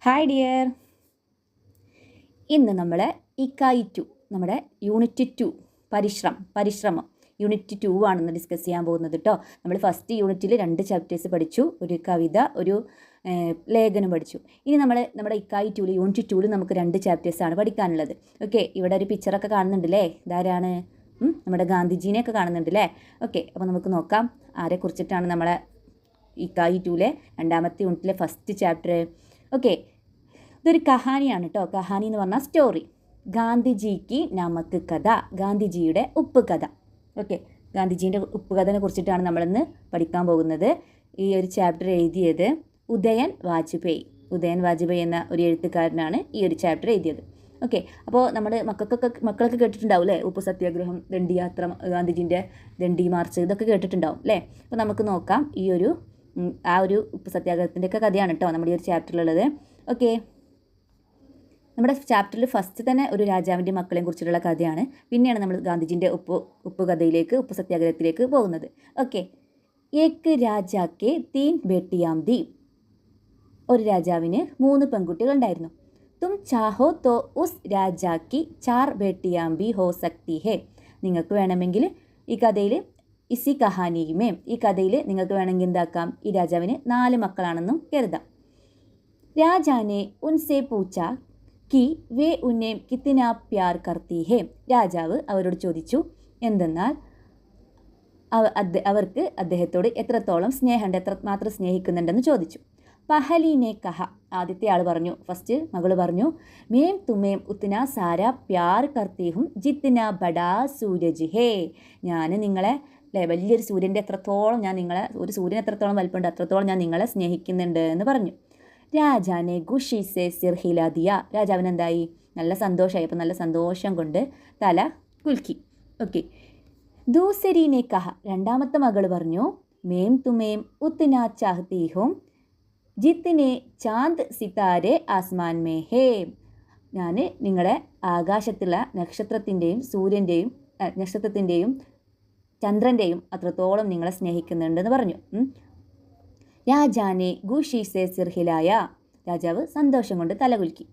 Hi dear. ഇന്ന് നമ്മൾ ഇക്കായി 2 നമ്മുടെ യൂണിറ്റ് 2 പരിശ്രമം യൂണിറ്റ് 2 ആണെന്ന് ഡിസ്കസ് ചെയ്യാൻ പോകുന്നത് കേട്ടോ. നമ്മൾ ഫസ്റ്റ് യൂണിറ്റിൽ 2 ചാപ്റ്റേഴ്സ് പഠിച്ചു, ഒരു കവിത, ഒരു ലേഖനം പഠിച്ചു. ഇനി നമ്മുടെ ഇക്കായി 2 യൂണിറ്റ് 2 നമുക്ക് 2 ചാപ്റ്റേഴ്സാണ് പഠിക്കാനുള്ളത്. ഓക്കെ, ഇവിടെ ഒരു പിക്ചറൊക്കെ കാണുന്നുണ്ടല്ലേ? ഇതാരാണ്? നമ്മുടെ ഗാന്ധിജീനെയൊക്കെ കാണുന്നുണ്ടല്ലേ? ഓക്കെ, അപ്പോൾ നമുക്ക് നോക്കാം ആരെക്കുറിച്ചിട്ടാണ് നമ്മളെ ഇക്കായി 2 രണ്ടാമത്തെ യൂണിറ്റിലെ ഫസ്റ്റ് ചാപ്റ്റർ. ഓക്കെ, ഇതൊരു കഹാനിയാണ് കേട്ടോ. കഹാനി എന്ന് പറഞ്ഞാൽ സ്റ്റോറി. ഗാന്ധിജിക്ക് നമക്ക് കഥ, ഗാന്ധിജിയുടെ ഉപ്പ് കഥ. ഓക്കെ, ഗാന്ധിജീൻ്റെ ഉപ്പ് കഥനെ കുറിച്ചിട്ടാണ് നമ്മളിന്ന് പഠിക്കാൻ പോകുന്നത്. ഈ ഒരു ചാപ്റ്റർ എഴുതിയത് ഉദയൻ വാജ്പേയി എന്ന ഒരു എഴുത്തുകാരനാണ് ഈ ഒരു ചാപ്റ്റർ എഴുതിയത്. ഓക്കെ, അപ്പോൾ നമ്മൾ മക്കളൊക്കെ കേട്ടിട്ടുണ്ടാവും അല്ലേ? ഉപ്പ് സത്യാഗ്രഹം, ദണ്ഡി യാത്ര, ഗാന്ധിജീൻ്റെ ദണ്ഡി മാർച്ച്, ഇതൊക്കെ കേട്ടിട്ടുണ്ടാവും അല്ലേ? അപ്പോൾ നമുക്ക് നോക്കാം ഈ ഒരു ഉപ്പ് സത്യാഗ്രഹത്തിൻ്റെ ഒക്കെ കഥയാണ് കേട്ടോ നമ്മുടെ ഈ ഒരു ചാപ്റ്ററിലുള്ളത്. ഓക്കെ, നമ്മുടെ ചാപ്റ്ററിൽ ഫസ്റ്റ് തന്നെ ഒരു രാജാവിൻ്റെ മക്കളെയും കുറിച്ചിട്ടുള്ള കഥയാണ്. പിന്നെയാണ് നമ്മൾ ഗാന്ധിജീൻ്റെ ഉപ്പ് കഥയിലേക്ക്, ഉപ്പ് സത്യാഗ്രഹത്തിലേക്ക് പോകുന്നത്. ഓക്കെ, ഏക് രാജാക്ക് 3 ബേട്ടിയാം ദി. ഒരു രാജാവിന് 3 പെൺകുട്ടികൾ ഉണ്ടായിരുന്നു. തും ചാഹോ തോ ഉസ് രാജാക്ക് 4 ബേട്ടിയാം ബി ഹോ സക്തി ഹേ. നിങ്ങൾക്ക് വേണമെങ്കിൽ ഈ കഥയിൽ ഈ കഥയിൽ നിങ്ങൾക്ക് വേണമെങ്കിൽ എന്താക്കാം, ഈ രാജാവിന് 4 മക്കളാണെന്നും കരുതാം. രാജാനെ ഉൻസെ പൂച്ച കി വേ ഉന്നെ കിത്തിന പ്യാർ കർത്തി ഹേ. രാജാവ് അവരോട് ചോദിച്ചു, എന്തെന്നാൽ അവർക്ക് അദ്ദേഹത്തോട് എത്രത്തോളം സ്നേഹമുണ്ട്, എത്രമാത്രം സ്നേഹിക്കുന്നുണ്ടെന്ന് ചോദിച്ചു. പഹലീനെ കഹ. ആദ്യത്തെ ആൾ പറഞ്ഞു, ഫസ്റ്റ് മകൾ പറഞ്ഞു, മേം തുമേം ഉത്തിന സാര പ്യാർ കർത്തിഹും ജിത്തിന ബഡാ സൂരജ് ഹേ. ഞാൻ നിങ്ങളെ വലിയൊരു സൂര്യൻ്റെ എത്രത്തോളം ഒരു സൂര്യൻ എത്രത്തോളം വലിപ്പമുണ്ട് അത്രത്തോളം ഞാൻ നിങ്ങളെ സ്നേഹിക്കുന്നുണ്ട് എന്ന് പറഞ്ഞു. രാജാനെ ഗുഷിസെ സിർഹിലാദിയ. രാജാവിന് എന്തായി? നല്ല സന്തോഷമായി. അപ്പോൾ നല്ല സന്തോഷം കൊണ്ട് തല കുലുക്കി. ഓക്കെ, ദൂസരീനെ കഹ. രണ്ടാമത്തെ മകൾ പറഞ്ഞു, മേം തുമേം ഉത്തിന ചാഹ്തി ഹും ജിത്തിനെ ചാന്ദ് സിതാരെ ആസ്മാൻ മേ ഹേ. ഞാൻ നിങ്ങളെ ആകാശത്തുള്ള നക്ഷത്രത്തിൻ്റെയും ചന്ദ്രൻ്റെയും അത്രത്തോളം നിങ്ങളെ സ്നേഹിക്കുന്നുണ്ടെന്ന് പറഞ്ഞു. രാജാനെ ഗുഷീസെ സിർഹിലായ. രാജാവ് സന്തോഷം കൊണ്ട് തലകുലുക്കി.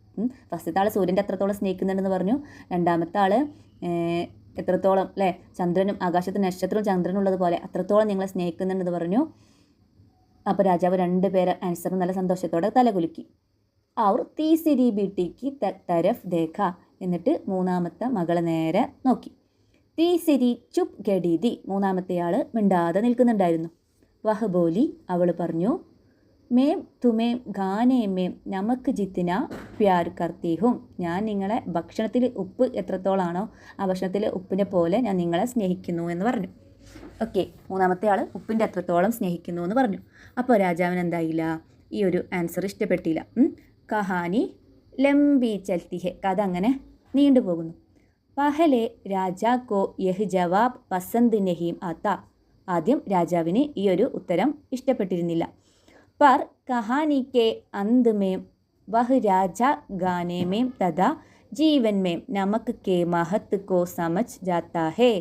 ഫസ്റ്റത്തെ ആൾ സൂര്യൻ്റെ അത്രത്തോളം സ്നേഹിക്കുന്നുണ്ടെന്ന് പറഞ്ഞു. രണ്ടാമത്തെ ആൾ എത്രത്തോളം അല്ലേ, ചന്ദ്രനും ആകാശത്ത് നക്ഷത്രവും ചന്ദ്രനും ഉള്ളതുപോലെ അത്രത്തോളം നിങ്ങളെ സ്നേഹിക്കുന്നുണ്ടെന്ന് പറഞ്ഞു. അപ്പോൾ രാജാവ് 2 പേരെ ആൻസർ നല്ല സന്തോഷത്തോടെ തലകുലുക്കി. ഔർ തീസരി ബീട്ടിക്ക് തരഫ് ദേഖ. എന്നിട്ട് മൂന്നാമത്തെ മകളെ നേരെ നോക്കി. തീസരി ചുപ് ഗഡീതി. മൂന്നാമത്തെ ആൾ മിണ്ടാതെ നിൽക്കുന്നുണ്ടായിരുന്നു. വഹ് ബോലി. അവൾ പറഞ്ഞു, മേം തുമേം ഗാനേ മേം നമക്ക് ജിത്തിന പ്യാർ കർത്തിഹും. ഞാൻ നിങ്ങളെ ഭക്ഷണത്തിൽ ഉപ്പ് എത്രത്തോളാണോ ആ ഭക്ഷണത്തിൽ ഉപ്പിനെ പോലെ ഞാൻ നിങ്ങളെ സ്നേഹിക്കുന്നു എന്ന് പറഞ്ഞു. ഓക്കെ, മൂന്നാമത്തെ ആൾ ഉപ്പിൻ്റെ അത്രത്തോളം സ്നേഹിക്കുന്നു എന്ന് പറഞ്ഞു. അപ്പോൾ രാജാവിന് എന്തായില്ല, ഈ ഒരു ആൻസർ ഇഷ്ടപ്പെട്ടില്ല. കഹാനി ലംബി ചൽത്തി ഹെ. കഥ അങ്ങനെ നീണ്ടുപോകുന്നു. പഹലെ രാജാക്കോ യഹ് ജവാബ് പസന്ത് നഹീം ആത്ത. ആദ്യം രാജാവിന് ഈ ഒരു ഉത്തരം ഇഷ്ടപ്പെട്ടിരുന്നില്ല. പർ കഹാനിക്കെ അന്ത് മേം വഹ് രാജ ഗാനേ മേം തഥാ ജീവൻ മേം നമക് കെ മഹത്ത് കോ സമജ് ജാത്താ ഹേ.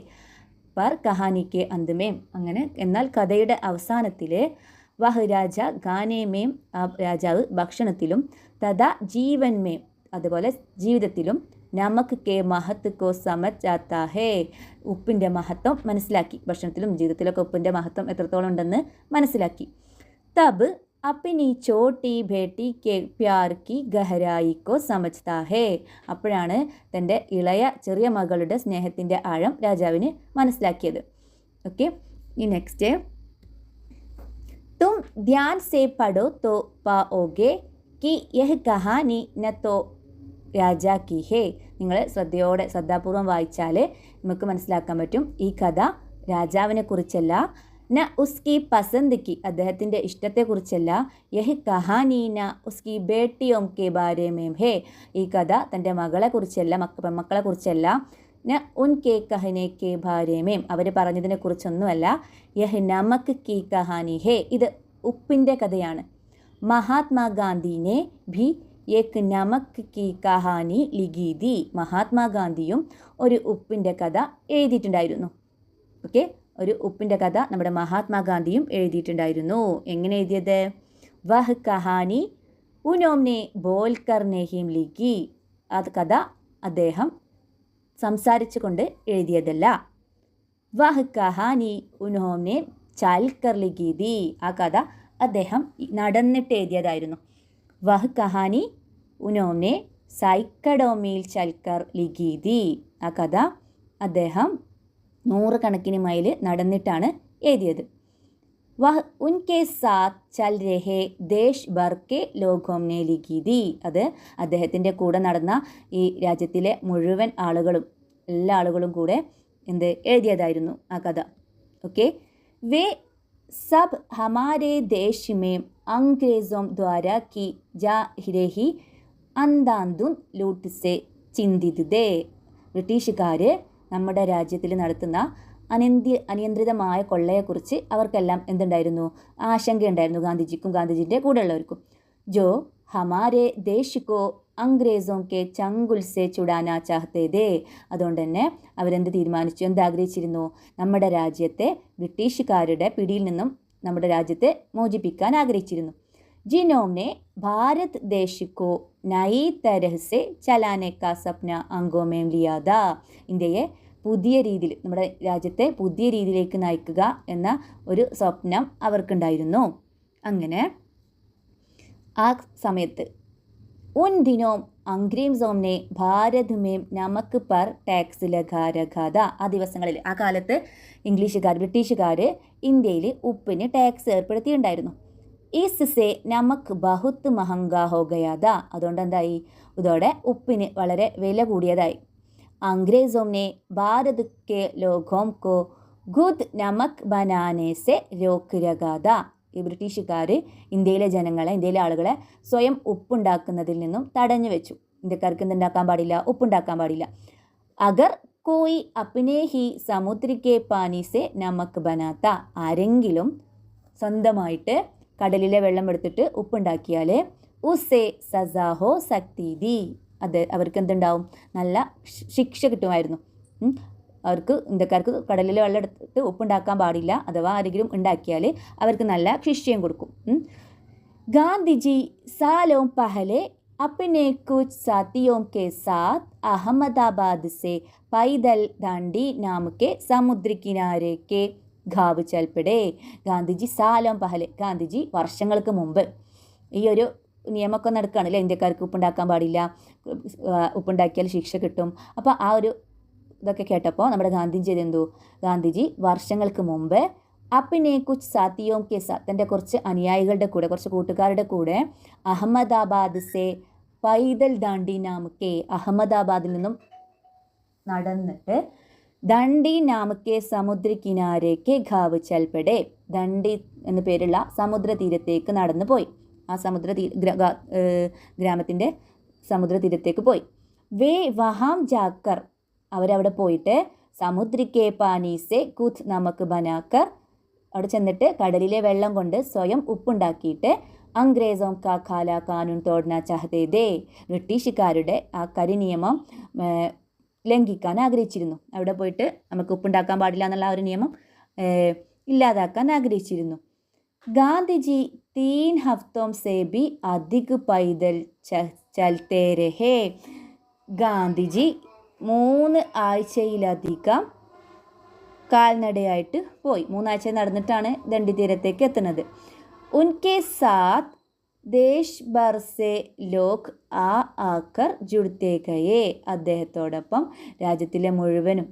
പർ കഹാനിക്കെ അന്ത് മേം. അങ്ങനെ എന്നാൽ കഥയുടെ അവസാനത്തിൽ വഹ് രാജ ഗാനേ മേം, ആ രാജാവ് ഭക്ഷണത്തിലും, തഥാ ജീവൻ മേം അതുപോലെ ജീവിതത്തിലും, നമക് കെ മഹത്ത് കോ സമജ് ജാത്താ ഹേ ഉപ്പിൻ്റെ മഹത്വം മനസ്സിലാക്കി. ഭക്ഷണത്തിലും ജീവിതത്തിലൊക്കെ ഉപ്പിൻ്റെ മഹത്വം എത്രത്തോളം ഉണ്ടെന്ന് മനസ്സിലാക്കി. തബ് അപ്പിനി ചോട്ടി ഭേട്ടി കെ പ്യാർ കി ഗഹരായി കോ സമജ്താ ഹേ. അപ്പോഴാണ് തൻ്റെ ചെറിയ മകളുടെ സ്നേഹത്തിൻ്റെ ആഴം രാജാവിന് മനസ്സിലാക്കിയത്. ഓക്കെ, ഈ നെക്സ്റ്റ്, തും ധ്യാൻ സേ പഠോ തോ പാഓഗെ കി യഹ് കഹാനി ന തോ രാജാ കി ഹേ. നിങ്ങൾ ശ്രദ്ധാപൂർവം വായിച്ചാൽ നമുക്ക് മനസ്സിലാക്കാൻ പറ്റും ഈ കഥ രാജാവിനെ കുറിച്ചല്ല, ന ഉസ്കി പസന്ത് കി അദ്ദേഹത്തിൻ്റെ ഇഷ്ടത്തെക്കുറിച്ചല്ല, യഹ് കഹാനി ന ഉസ്കി ബേട്ടിയോം കെ ബാരെ മേം ഹേ. ഈ കഥ തൻ്റെ മകളെക്കുറിച്ചല്ല, പെൺമക്കളെക്കുറിച്ചല്ല, ന ഉൻ കെ കഹനെ കെ ബാരെ മേം അവർ പറഞ്ഞതിനെക്കുറിച്ചൊന്നുമല്ല, യഹ് നമക് കി കഹാനി ഹേ. ഇത് ഉപ്പിൻ്റെ കഥയാണ്. മഹാത്മാഗാന്ധിനെ ഭി ഏക് നമക് കി കഹാനി ലിഖി. മഹാത്മാഗാന്ധിയും ഒരു ഉപ്പിൻ്റെ കഥ എഴുതിയിട്ടുണ്ടായിരുന്നു. ഓക്കെ, ഒരു ഉപ്പിൻ്റെ കഥ നമ്മുടെ മഹാത്മാഗാന്ധിയും എഴുതിയിട്ടുണ്ടായിരുന്നു. എങ്ങനെ എഴുതിയത്? വഹ് കഹാനി ഉനോംനെ ബോൽ കർ നെഹിം ലിഖി. അത് കഥ അദ്ദേഹം സംസാരിച്ചു കൊണ്ട് എഴുതിയതല്ല. വഹ് കഹാനി ഉനോംനെ ചൽ കർ ലിഖി ദി. ആ കഥ അദ്ദേഹം നടന്നിട്ട് എഴുതിയതായിരുന്നു. വഹ് കഹാനി ഉനോംനെ സൈക്കഡോമിൽ ചൽക്കർ ലിഖി ദി. ആ കഥ അദ്ദേഹം 100 കണക്കിന് മൈൽ നടന്നിട്ടാണ് എഴുതിയത്. വഹ് ഉൻകെ സാത്ത് ചൽ രഹേ ദേശ് ഭർ കെ ലോഗോംനെ ലിഖി ദി. അത് അദ്ദേഹത്തിൻ്റെ കൂടെ നടന്ന ഈ രാജ്യത്തിലെ മുഴുവൻ ആളുകളും എല്ലാ ആളുകളും കൂടെ എഴുതിയതായിരുന്നു ആ കഥ. ഓക്കെ. വേ സബ് ഹമാരെ ദേശ് മേം അംഗ്രേസോം ദ്വാര കി ജാ രഹി അന്താന്തുൻ ലൂട്ട് സെ ചിന്തിത് ദേ. ബ്രിട്ടീഷുകാർ നമ്മുടെ രാജ്യത്തിൽ നടത്തുന്ന അനിയന്ത്രിതമായ കൊള്ളയെക്കുറിച്ച് അവർക്കെല്ലാം എന്തുണ്ടായിരുന്നു? ആശങ്കയുണ്ടായിരുന്നു, ഗാന്ധിജിക്കും ഗാന്ധിജിൻ്റെ കൂടെയുള്ളവർക്കും. ജോ ഹമാരെ ദേശ് കോ അംഗ്രേസോം കെ ചങ്കുൽ സെ ചുടാനാ ചാഹത്തെ ദേ. അതുകൊണ്ട് തന്നെ അവരെന്ത് തീരുമാനിച്ചു, എന്താഗ്രഹിച്ചിരുന്നു? നമ്മുടെ രാജ്യത്തെ ബ്രിട്ടീഷുകാരുടെ പിടിയിൽ നിന്നും നമ്മുടെ രാജ്യത്തെ മോചിപ്പിക്കാൻ ആഗ്രഹിച്ചിരുന്നു. ജിനോംനെ ഭാരത് ദേശ് കോ നയി തരഹ് സെ ചലാനെ കാ സപ്ന അംഗോ മേം ലിയാ ദാ. ഇന്ത്യയെ പുതിയ രീതിയിൽ, നമ്മുടെ രാജ്യത്തെ പുതിയ രീതിയിലേക്ക് നയിക്കുക എന്ന ഒരു സ്വപ്നം അവർക്കുണ്ടായിരുന്നു. അങ്ങനെ ആ സമയത്ത് ഉൻ ദിനോം അംഗ്രീംസോംനെ ഭാരത് മേം നമക്ക് പർ ടാക്സ് ലഗാ രഖാ ദാ. ആ ദിവസങ്ങളിൽ, ആ കാലത്ത് ബ്രിട്ടീഷുകാർ ഇന്ത്യയിൽ ഉപ്പിന് ടാക്സ് ഏർപ്പെടുത്തിയിട്ടുണ്ടായിരുന്നു. ഇസ് സെ നമക്ക് ബഹുത്ത് മഹങ്കാ ഹോ ഗയാ ദാ. അതുകൊണ്ട് എന്തായി? ഇതോടെ ഉപ്പിന് വളരെ വില കൂടിയതായി. അംഗ്രേസോംനെ ഭാരത് കെ ലോഗോം കോ ഖുദ് നമക് ബനാനെ സെ രോക്ക് രഖാ ദാ. ഈ ബ്രിട്ടീഷുകാർ ഇന്ത്യയിലെ ആളുകളെ സ്വയം ഉപ്പുണ്ടാക്കുന്നതിൽ നിന്നും തടഞ്ഞു വെച്ചു. ഇന്ത്യക്കാർക്ക് എന്തുണ്ടാക്കാൻ പാടില്ല? ഉപ്പുണ്ടാക്കാൻ പാടില്ല. അഗർ കോയി അപ്നെ ഹി സമുദ്ര കെ പാനി സെ നമക് ബനാത്ത. ആരെങ്കിലും സ്വന്തമായിട്ട് കടലിലെ വെള്ളം എടുത്തിട്ട് ഉപ്പുണ്ടാക്കിയാൽ ഉസേ സസാ ഹോ സക്തി ദി. അത് അവർക്ക് എന്തുണ്ടാവും? നല്ല ശിക്ഷ കിട്ടുമായിരുന്നു. ഇന്ത്യക്കാർക്ക് കടലിലെ വെള്ളം എടുത്തിട്ട് ഉപ്പുണ്ടാക്കാൻ പാടില്ല, അഥവാ ആരെങ്കിലും ഉണ്ടാക്കിയാൽ അവർക്ക് നല്ല ശിക്ഷയും കൊടുക്കും. ഗാന്ധിജി സാലോം പഹലെ अपने कुछ साथियों के साथ अहमदाबाद से पैदल दांडी नाम के समुद्र किनारे के ഘാവ് ചൽപ്പടെ. ഗാന്ധിജി സാലോം പഹലെ, ഗാന്ധിജി വർഷങ്ങൾക്ക് മുമ്പ് ഈ ഒരു നിയമമൊക്കെ നടക്കുകയാണ് അല്ലേ, ഇന്ത്യക്കാർക്ക് ഉപ്പുണ്ടാക്കാൻ പാടില്ല, ഉപ്പുണ്ടാക്കിയാൽ ശിക്ഷ കിട്ടും. അപ്പോൾ ആ ഒരു ഇതൊക്കെ കേട്ടപ്പോൾ നമ്മുടെ ഗാന്ധിജി വർഷങ്ങൾക്ക് മുമ്പ് അപ്പിനെ കുച്ച് സാത്തിയോം കെ സാത്ത്, തൻ്റെ കുറച്ച് അനുയായികളുടെ കൂടെ, കുറച്ച് കൂട്ടുകാരുടെ കൂടെ അഹമ്മദാബാദ് സെ പൈദൽ ദാണ്ടി നാമക്കെ, അഹമ്മദാബാദിൽ നിന്നും നടന്നിട്ട് ദണ്ഡി നാമക്കെ സമുദ്ര കിനാരേക്ക് ഘാവ് ചൽപ്പടെ, ദണ്ഡി എന്നു പേരുള്ള സമുദ്ര തീരത്തേക്ക് നടന്നു പോയി. ആ ഗ്രാമത്തിൻ്റെ സമുദ്ര തീരത്തേക്ക് പോയി. വേ വഹാം ജാക്കർ, അവരവിടെ പോയിട്ട് സമുദ്രിക്കെ പാനീസെ കുത്ത് നമക്ക് ബനാക്കർ, അവിടെ ചെന്നിട്ട് കടലിലെ വെള്ളം കൊണ്ട് സ്വയം ഉപ്പുണ്ടാക്കിയിട്ട് അംഗ്രേസോം കാ ഖാല കാനൂൻ തോടന ചാഹത്തെ ദേ, ബ്രിട്ടീഷുകാരുടെ ആ കരിനിയമം ലംഘിക്കാൻ ആഗ്രഹിച്ചിരുന്നു. അവിടെ പോയിട്ട് നമുക്ക് ഉപ്പുണ്ടാക്കാൻ പാടില്ല എന്നുള്ള ആ ഒരു നിയമം ഇല്ലാതാക്കാൻ ആഗ്രഹിച്ചിരുന്നു. ഗാന്ധിജി 3 ഹഫ്തോം സേ ബി അധിക് പൈദൽ ചൽത്തേ രഹേ. ഗാന്ധിജി 3 ആഴ്ചയിലധികം കാൽനടയായിട്ട് പോയി. 3 ആഴ്ച നടന്നിട്ടാണ് ദണ്ഡി തീരത്തേക്ക് എത്തുന്നത്. ഉൻകെ സാത്ത് ദേശ് ഭർ സെ ലോക് ആക്കർ ജുഡ്തേ ഗയേ. അദ്ദേഹത്തോടൊപ്പം രാജ്യത്തിലെ മുഴുവനും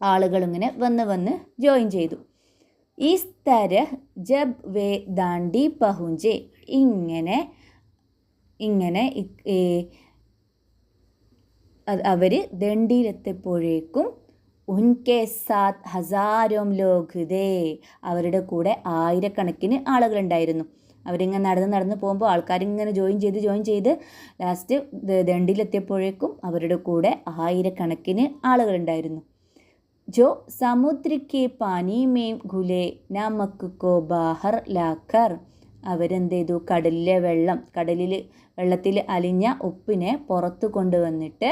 ആളുകൾ ഇങ്ങനെ വന്ന് ജോയിൻ ചെയ്തു. ഇസ് തരഹ് ജബ് വേ ദാണ്ഡി പഹുഞ്ചെ, ഇങ്ങനെ അവർ ദണ്ഡിയിലെത്തിയപ്പോഴേക്കും ഉൻകെ സാത്ത് ഹസാരോം ലോഗ് ദേ, അവരുടെ കൂടെ ആയിരക്കണക്കിന് ആളുകളുണ്ടായിരുന്നു. അവരിങ്ങനെ നടന്ന് പോകുമ്പോൾ ആൾക്കാരിങ്ങനെ ജോയിൻ ചെയ്ത് ലാസ്റ്റ് ദണ്ഡിയിലെത്തിയപ്പോഴേക്കും അവരുടെ കൂടെ ആയിരക്കണക്കിന് ആളുകളുണ്ടായിരുന്നു. ജോ സമുദ്ര കെ പാനി മേം ഘുലെ നമക് കോ ബാഹർ ലാക്കർ, അവരെന്ത് ചെയ്തു? വെള്ളത്തിൽ അലിഞ്ഞ ഉപ്പിനെ പുറത്തു കൊണ്ടുവന്നിട്ട്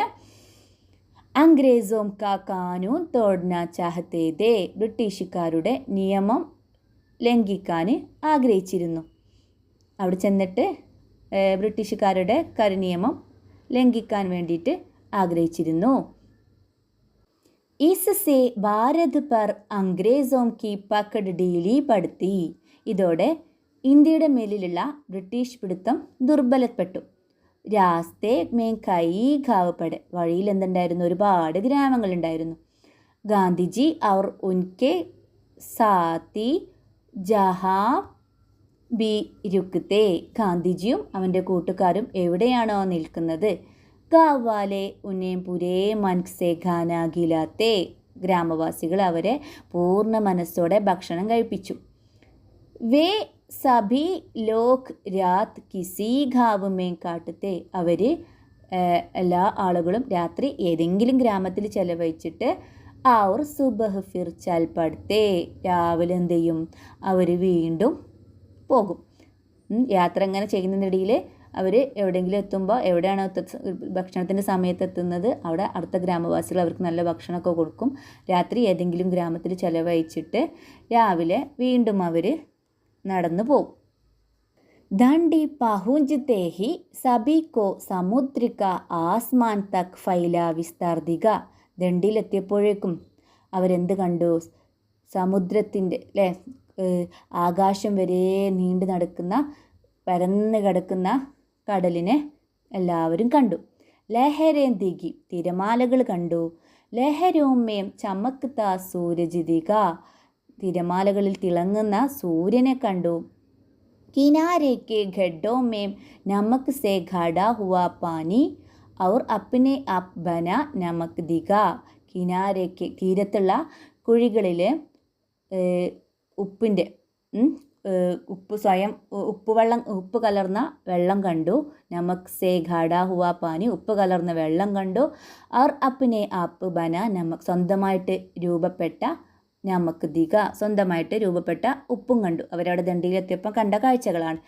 അംഗ്രേസോം കാ കാനൂൻ തോടന ചാഹത്തെ ദേ, ബ്രിട്ടീഷുകാരുടെ നിയമം ലംഘിക്കാൻ ആഗ്രഹിച്ചിരുന്നു. അവിടെ ചെന്നിട്ട് ബ്രിട്ടീഷുകാരുടെ കരിനിയമം ലംഘിക്കാൻ വേണ്ടിയിട്ട് ആഗ്രഹിച്ചിരുന്നു. इससे भारत पर अंग्रेज़ों की पकड़ ढीली पड़ती. ഇതോടെ ഇന്ത്യയുടെ മേലിലുള്ള ബ്രിട്ടീഷ് പിടുത്തം ദുർബലപ്പെട്ടു. രാസ്തേ മേ കൈ ഘാവപ്പടെ, വഴിയിൽ എന്തുണ്ടായിരുന്നു, ഒരുപാട് ഗ്രാമങ്ങളുണ്ടായിരുന്നു. ഗാന്ധിജി അവർ ഉൻകെ സാത്തി ജഹാ ബി രുക്തേ, ഗാന്ധിജിയും അവൻ്റെ കൂട്ടുകാരും എവിടെയാണോ നിൽക്കുന്നത്, ഗാവാലെ ഉന്നേം പുരേ മനസ്സേ ഖാന ഗിലാത്തേ, ഗ്രാമവാസികൾ അവരെ പൂർണ്ണ മനസ്സോടെ ഭക്ഷണം കഴിപ്പിച്ചു. വേ സഭി ലോക് രാത് കിസി ഘാവ് മേ കാട്ടത്തെ, അവർ എല്ലാ ആളുകളും രാത്രി ഏതെങ്കിലും ഗ്രാമത്തിൽ ചെലവഴിച്ചിട്ട് അവർ സുബഹ് ഫിർ ചൽ പടുത്തേ, രാവിലെ എന്ത് ചെയ്യും, അവർ വീണ്ടും പോകും. യാത്ര ഇങ്ങനെ ചെയ്യുന്നതിനിടയിൽ അവർ എവിടെയെങ്കിലും എത്തുമ്പോൾ, എവിടെയാണോ ഭക്ഷണത്തിൻ്റെ സമയത്ത് എത്തുന്നത് അവിടെ അടുത്ത ഗ്രാമവാസികൾ അവർക്ക് നല്ല ഭക്ഷണമൊക്കെ കൊടുക്കും. രാത്രി ഏതെങ്കിലും ഗ്രാമത്തിൽ ചെലവഴിച്ചിട്ട് രാവിലെ വീണ്ടും അവർ നടന്നു പോകും. ദണ്ഡി പഹുഞ്ചത്തെ ഹി സബി കോ സമുദ്ര കാ ആസ്മാൻ തക് ഫൈലാ വിസ്താർ ദിക, ദണ്ഡിയിലെത്തിയപ്പോഴേക്കും അവരെന്ത് കണ്ടു, സമുദ്രത്തിൻ്റെ ആകാശം വരെ നീണ്ടു നടക്കുന്ന പരന്ന് കിടക്കുന്ന കടലിനെ എല്ലാവരും കണ്ടു. ലഹരേം ദിഗി, തിരമാലകൾ കണ്ടു. ലഹരോമേം ചമക്ത സൂരജ് ദിക, തിരമാലകളിൽ തിളങ്ങുന്ന സൂര്യനെ കണ്ടു. കിനാരേക്ക് ഖഡ്ഡോമേം നമക് സേ ഘടാ ഹുവാ പാനി ഔർ അപ്നെ അപ് ബന നമക് ദിക, കിനാരേക്ക് തീരത്തുള്ള കുഴികളിൽ ഉപ്പിൻ്റെ ഉപ്പ് കലർന്ന വെള്ളം കണ്ടു. നമക് സേ ഘാടാ ഹുവാ പാനി, ഉപ്പ് കലർന്ന വെള്ളം കണ്ടു. അവർ അപ്നെ ആപ്പ് ബന നമക്, സ്വന്തമായിട്ട് രൂപപ്പെട്ട നമക് ദിക, സ്വന്തമായിട്ട് രൂപപ്പെട്ട ഉപ്പും കണ്ടു. അവരവിടെ ദണ്ഡിയിലെത്തിയപ്പോൾ കണ്ട കാഴ്ചകളാണ്.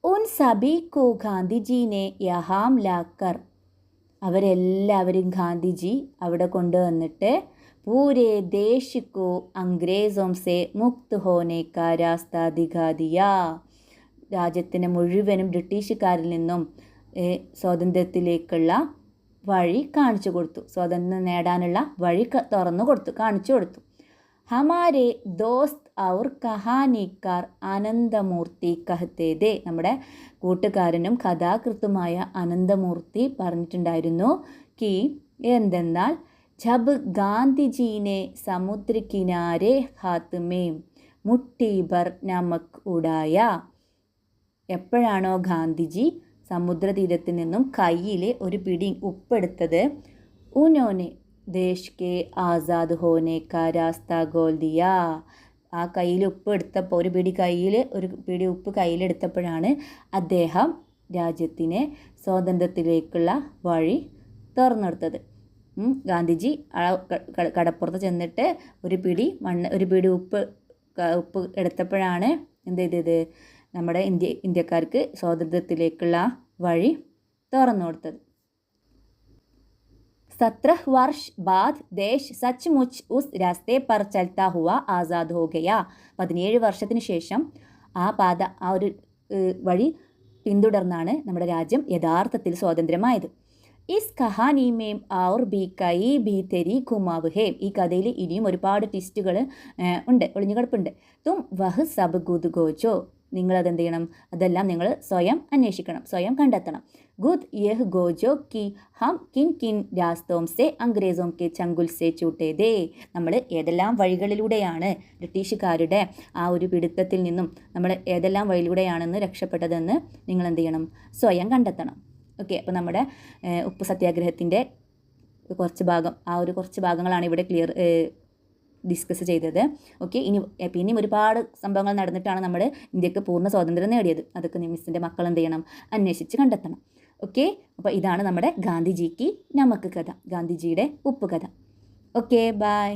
ഉൻ സബി കോ ഗാന്ധിജീനെ യഹാം ലാക്കർ, അവരെല്ലാവരും ഗാന്ധിജി അവിടെ കൊണ്ടുവന്നിട്ട് പൂരെ ദേശ് കോ അംഗ്രേസോം സെ മുക്ത് ഹോനെ കാ രാസ്ത ദിഖാ ദിയാ, രാജ്യത്തിന് മുഴുവനും ബ്രിട്ടീഷുകാരിൽ നിന്നും സ്വാതന്ത്ര്യത്തിലേക്കുള്ള വഴി കാണിച്ചു കൊടുത്തു. സ്വാതന്ത്ര്യം നേടാനുള്ള വഴി തുറന്നു കൊടുത്തു, കാണിച്ചു കൊടുത്തു. ഹമാരെ ദോസ്ത് ഔർ കഹാനിക്കാർ അനന്തമൂർത്തി കഹത്തേതേ, നമ്മുടെ കൂട്ടുകാരനും കഥാകൃത്തുമായ അനന്തമൂർത്തി പറഞ്ഞിട്ടുണ്ടായിരുന്നു കി, എന്തെന്നാൽ ജബ് ഗാന്ധിജീനെ സമുദ്ര കിനാരെ ഹാത്ത് മേം മുട്ടി ഭർ നമക് ഉടായ, എപ്പോഴാണോ ഗാന്ധിജി സമുദ്രതീരത്തിൽ നിന്നും കയ്യിൽ ഒരു പിടി ഉപ്പെടുത്തത്, ഉനോനെ ദേശ് കെ ആസാദ് ഹോനെ കാ രാസ്ത ഗോൽ ദിയാ, ആ കയ്യിൽ ഉപ്പ് എടുത്തപ്പോൾ ഒരു പിടി ഉപ്പ് കയ്യിലെടുത്തപ്പോഴാണ് അദ്ദേഹം രാജ്യത്തിന് സ്വാതന്ത്ര്യത്തിലേക്കുള്ള വഴി തുറന്നെടുത്തത്. ഗാന്ധിജി കടപ്പുറത്ത് ചെന്നിട്ട് ഒരു പിടി ഉപ്പ് എടുത്തപ്പോഴാണ് എന്ത് ചെയ്തത്, നമ്മുടെ ഇന്ത്യക്കാർക്ക് സ്വാതന്ത്ര്യത്തിലേക്കുള്ള വഴി തുറന്നു കൊടുത്തത്. 17 वर्ष बाद देश सचमुच उस रास्ते पर चलता हुआ आज़ाद हो गया. 17 വർഷത്തിന് ശേഷം ആ ഒരു വഴി പിന്തുടർന്നാണ് നമ്മുടെ രാജ്യം യഥാർത്ഥത്തിൽ സ്വാതന്ത്ര്യമായത്. ഇസ് കഹാനി മേം ഔർ ബി കൈ ഭീതരി ഘുമാവ് ഹേ, ഈ കഥയിൽ ഇനിയും ഒരുപാട് ട്വിസ്റ്റുകൾ ഉണ്ട്, ഒളിഞ്ഞുകിടപ്പുണ്ട്. തും വഹ് സബ് ഗുദ് ഗോജോ, നിങ്ങളതെന്ത് ചെയ്യണം, അതെല്ലാം നിങ്ങൾ സ്വയം അന്വേഷിക്കണം, സ്വയം കണ്ടെത്തണം. ഗുദ് യഹ് ഗോജോ കി ഹം കിൻ കിൻ രാസ്തോം സെ അംഗ്രേസോം കെ ചങ്കുൽ സെ ചൂട്ടേതേ, നമ്മൾ ഏതെല്ലാം വഴികളിലൂടെയാണ് ബ്രിട്ടീഷുകാരുടെ ആ ഒരു പിടുത്തത്തിൽ നിന്നും നമ്മൾ ഏതെല്ലാം വഴിയിലൂടെയാണെന്ന് രക്ഷപ്പെട്ടതെന്ന് നിങ്ങൾ എന്ത് ചെയ്യണം, സ്വയം കണ്ടെത്തണം. ഓക്കെ, അപ്പോൾ നമ്മുടെ ഉപ്പ് സത്യാഗ്രഹത്തിൻ്റെ കുറച്ച് ഭാഗങ്ങളാണ് ഇവിടെ ഡിസ്കസ് ചെയ്തത്. ഓക്കെ, ഇനിയും ഒരുപാട് സംഭവങ്ങൾ നടന്നിട്ടാണ് നമ്മുടെ ഇന്ത്യക്ക് പൂർണ്ണ സ്വാതന്ത്ര്യം നേടിയത്. അതൊക്കെ മിസ്സിൻ്റെ മക്കൾ എന്ത് ചെയ്യണം, അന്വേഷിച്ച് കണ്ടെത്തണം. ഓക്കെ, അപ്പോൾ ഇതാണ് നമ്മുടെ ഗാന്ധിജിക്ക് നമക്ക് കഥ, ഗാന്ധിജിയുടെ ഉപ്പ് കഥ. Okay, by.